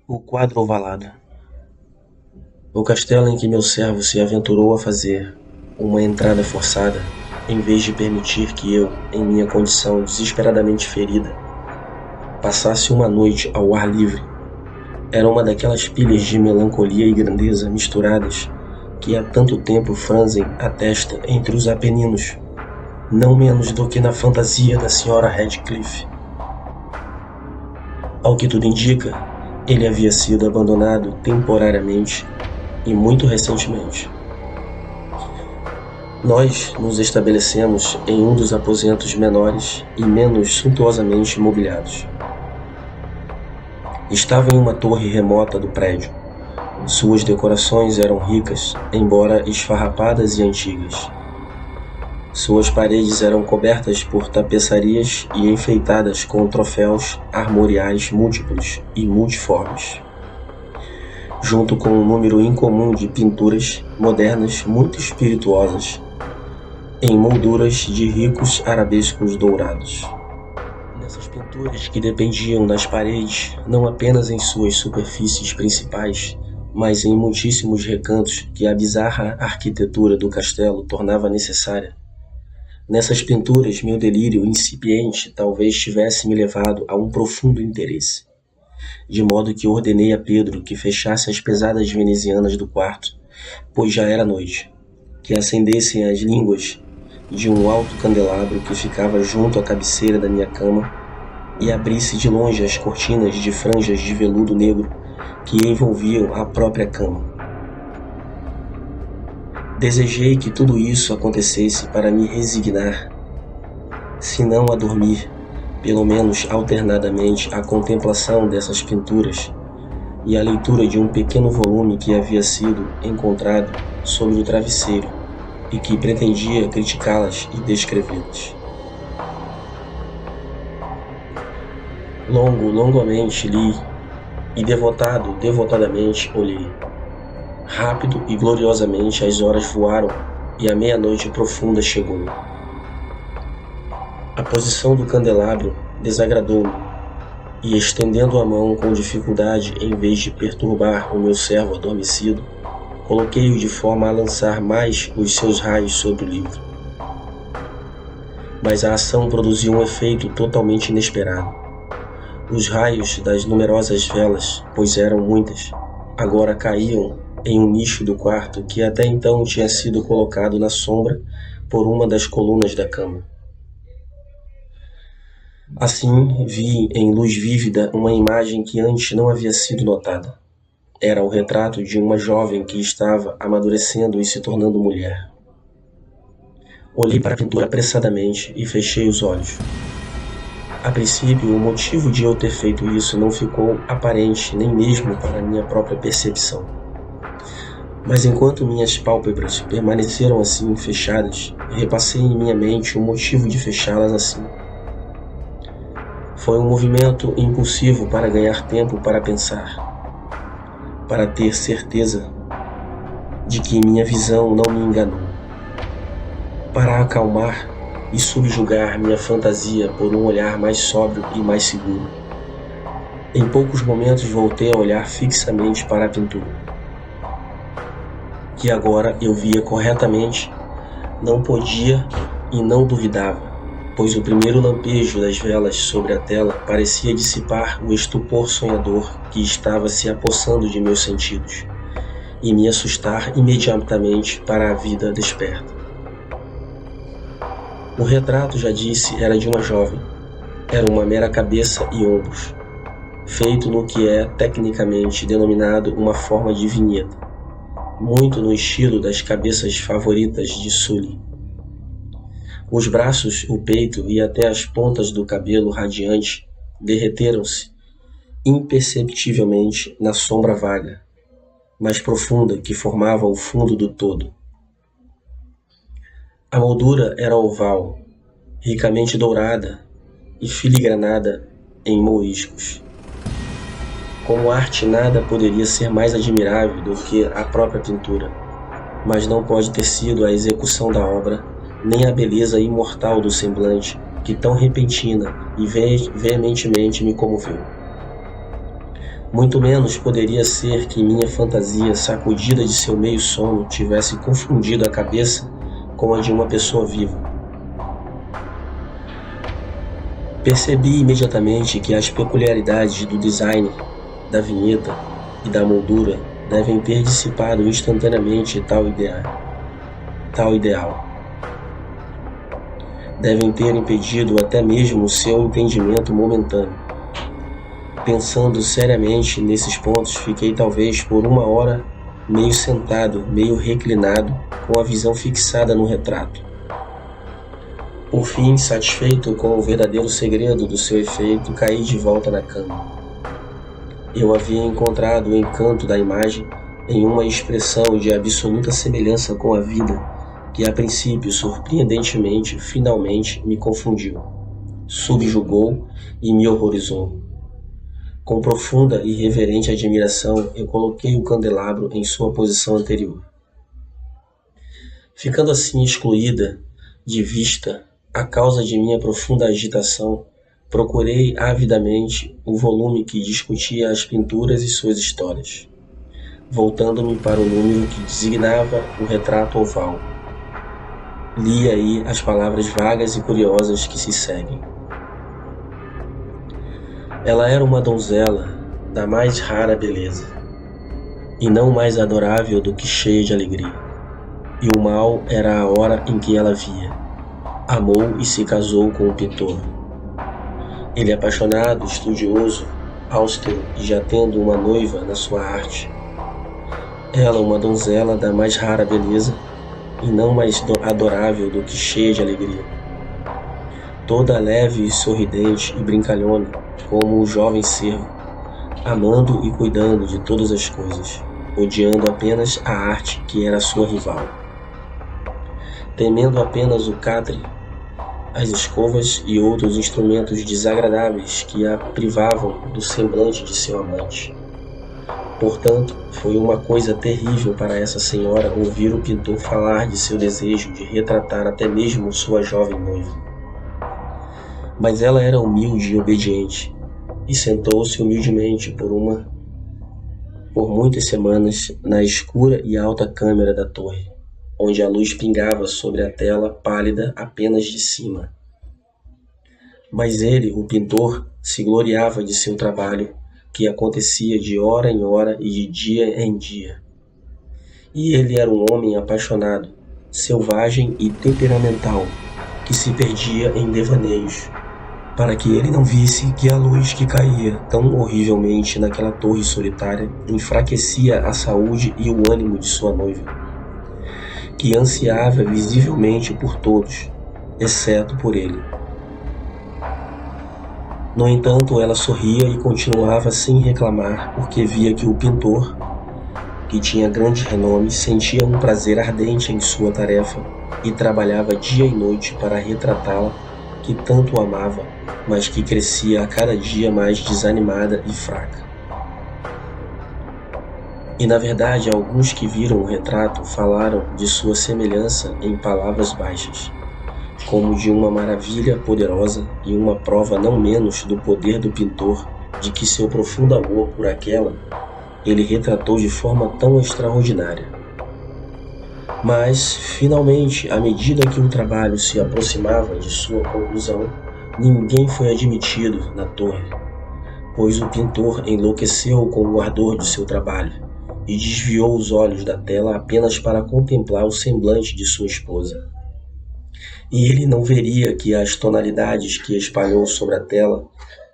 O quadro ovalado. O castelo em que meu servo se aventurou a fazer uma entrada forçada, em vez de permitir que eu, em minha condição desesperadamente ferida, passasse uma noite ao ar livre, era uma daquelas pilhas de melancolia e grandeza misturadas que há tanto tempo franzem a testa entre os Apeninos, não menos do que na fantasia da senhora Radcliffe. Ao que tudo indica, ele havia sido abandonado temporariamente e muito recentemente. Nós nos estabelecemos em um dos aposentos menores e menos suntuosamente mobiliados. Estava em uma torre remota do prédio. Suas decorações eram ricas, embora esfarrapadas e antigas. Suas paredes eram cobertas por tapeçarias e enfeitadas com troféus armoriais múltiplos e multiformes, junto com um número incomum de pinturas modernas muito espirituosas, em molduras de ricos arabescos dourados. Nessas pinturas que dependiam das paredes, não apenas em suas superfícies principais, mas em muitíssimos recantos que a bizarra arquitetura do castelo tornava necessária. Nessas pinturas, meu delírio incipiente talvez tivesse me levado a um profundo interesse, de modo que ordenei a Pedro que fechasse as pesadas venezianas do quarto, pois já era noite, que acendessem as línguas de um alto candelabro que ficava junto à cabeceira da minha cama e abrisse de longe as cortinas de franjas de veludo negro que envolviam a própria cama. Desejei que tudo isso acontecesse para me resignar, se não a dormir, pelo menos alternadamente à contemplação dessas pinturas e à leitura de um pequeno volume que havia sido encontrado sobre o travesseiro e que pretendia criticá-las e descrevê-las. Longamente li e devotadamente olhei. Rápido e gloriosamente as horas voaram e a meia-noite profunda chegou. A posição do candelabro desagradou-me e, estendendo a mão com dificuldade em vez de perturbar o meu servo adormecido, coloquei-o de forma a lançar mais os seus raios sobre o livro. Mas a ação produziu um efeito totalmente inesperado. Os raios das numerosas velas, pois eram muitas, agora caíam em um nicho do quarto que até então tinha sido colocado na sombra por uma das colunas da cama. Assim, vi em luz vívida uma imagem que antes não havia sido notada. Era o retrato de uma jovem que estava amadurecendo e se tornando mulher. Olhei para a pintura apressadamente e fechei os olhos. A princípio, o motivo de eu ter feito isso não ficou aparente nem mesmo para minha própria percepção. Mas enquanto minhas pálpebras permaneceram assim fechadas, repassei em minha mente o motivo de fechá-las assim. Foi um movimento impulsivo para ganhar tempo para pensar, para ter certeza de que minha visão não me enganou, para acalmar e subjugar minha fantasia por um olhar mais sóbrio e mais seguro. Em poucos momentos voltei a olhar fixamente para a pintura, que agora eu via corretamente, não podia e não duvidava, pois o primeiro lampejo das velas sobre a tela parecia dissipar o estupor sonhador que estava se apossando de meus sentidos e me assustar imediatamente para a vida desperta. O retrato, já disse, era de uma jovem. Era uma mera cabeça e ombros, feito no que é tecnicamente denominado uma forma de vinheta, muito no estilo das cabeças favoritas de Sully. Os braços, o peito e até as pontas do cabelo radiante derreteram-se imperceptivelmente na sombra vaga, mas profunda que formava o fundo do todo. A moldura era oval, ricamente dourada e filigranada em moriscos. Como arte, nada poderia ser mais admirável do que a própria pintura, mas não pode ter sido a execução da obra, nem a beleza imortal do semblante, que tão repentina e veementemente me comoveu. Muito menos poderia ser que minha fantasia, sacudida de seu meio sono, tivesse confundido a cabeça com a de uma pessoa viva. Percebi imediatamente que as peculiaridades do design, da vinheta e da moldura devem ter dissipado instantaneamente tal ideal. Devem ter impedido até mesmo o seu entendimento momentâneo. Pensando seriamente nesses pontos, fiquei talvez por 1 hora meio sentado, meio reclinado, com a visão fixada no retrato. Por fim, satisfeito com o verdadeiro segredo do seu efeito, caí de volta na cama. Eu havia encontrado o encanto da imagem em uma expressão de absoluta semelhança com a vida, que a princípio, surpreendentemente, finalmente me confundiu, subjugou e me horrorizou. Com profunda e reverente admiração, eu coloquei o candelabro em sua posição anterior. Ficando assim excluída de vista a causa de minha profunda agitação, procurei avidamente o volume que discutia as pinturas e suas histórias, voltando-me para o número que designava o retrato oval. Li aí as palavras vagas e curiosas que se seguem. Ela era uma donzela da mais rara beleza, e não mais adorável do que cheia de alegria. E o mal era a hora em que ela via. Amou e se casou com o pintor. Ele apaixonado, estudioso, austero e já tendo uma noiva na sua arte. Ela uma donzela da mais rara beleza, e não mais adorável do que cheia de alegria. Toda leve e sorridente e brincalhona, como um jovem cervo, amando e cuidando de todas as coisas, odiando apenas a arte que era sua rival. Temendo apenas o catre, as escovas e outros instrumentos desagradáveis que a privavam do semblante de seu amante. Portanto, foi uma coisa terrível para essa senhora ouvir o pintor falar de seu desejo de retratar até mesmo sua jovem noiva. Mas ela era humilde e obediente, e sentou-se humildemente por muitas semanas na escura e alta câmara da torre, onde a luz pingava sobre a tela pálida apenas de cima. Mas ele, o pintor, se gloriava de seu trabalho, que acontecia de hora em hora e de dia em dia. E ele era um homem apaixonado, selvagem e temperamental, que se perdia em devaneios, para que ele não visse que a luz que caía tão horrivelmente naquela torre solitária enfraquecia a saúde e o ânimo de sua noiva, que ansiava visivelmente por todos, exceto por ele. No entanto, ela sorria e continuava sem reclamar, porque via que o pintor, que tinha grande renome, sentia um prazer ardente em sua tarefa e trabalhava dia e noite para retratá-la, que tanto amava, mas que crescia a cada dia mais desanimada e fraca. E na verdade, alguns que viram o retrato falaram de sua semelhança em palavras baixas, como de uma maravilha poderosa e uma prova não menos do poder do pintor de que seu profundo amor por aquela ele retratou de forma tão extraordinária. Mas, finalmente, à medida que o trabalho se aproximava de sua conclusão, ninguém foi admitido na torre, pois o pintor enlouqueceu com o ardor de seu trabalho e desviou os olhos da tela apenas para contemplar o semblante de sua esposa. E ele não veria que as tonalidades que espalhou sobre a tela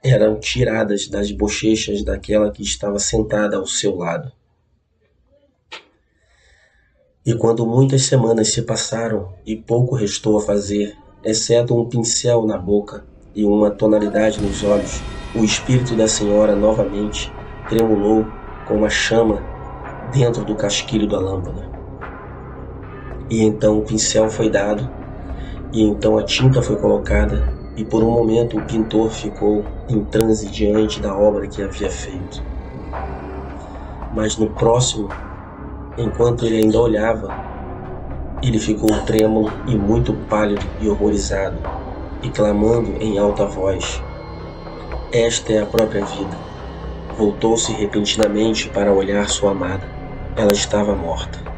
eram tiradas das bochechas daquela que estava sentada ao seu lado. E quando muitas semanas se passaram e pouco restou a fazer, exceto um pincel na boca e uma tonalidade nos olhos, o espírito da senhora novamente tremulou com uma chama dentro do casquilho da lâmpada. E então o pincel foi dado, e então a tinta foi colocada, e por um momento o pintor ficou em transe diante da obra que havia feito. Mas no próximo, enquanto ele ainda olhava, ele ficou trêmulo e muito pálido e horrorizado, e clamando em alta voz: "Esta é a própria vida. Voltou-se repentinamente para olhar sua amada. Ela estava morta.